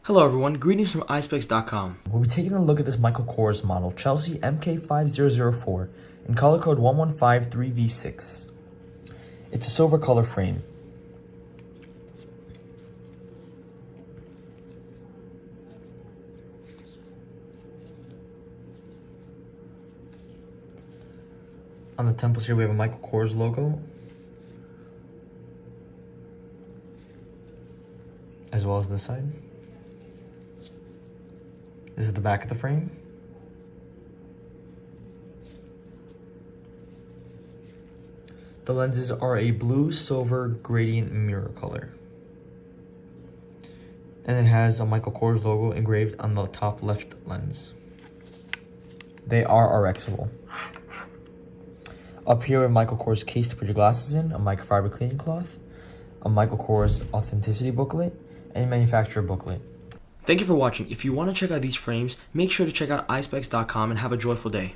Hello everyone, greetings from Eyespecs.com. We'll be taking a look at this Michael Kors model, Chelsea MK5004, in color code 1153V6. It's a silver color frame. On the temples here we have a Michael Kors logo, as well as this side. This is the back of the frame. The lenses are a blue silver gradient mirror color. And it has a Michael Kors logo engraved on the top left lens. They are RXable. Up here we have Michael Kors case to put your glasses in, a microfiber cleaning cloth, a Michael Kors authenticity booklet, and a manufacturer booklet. Thank you for watching. If you want to check out these frames, make sure to check out Eyespecs.com and have a joyful day.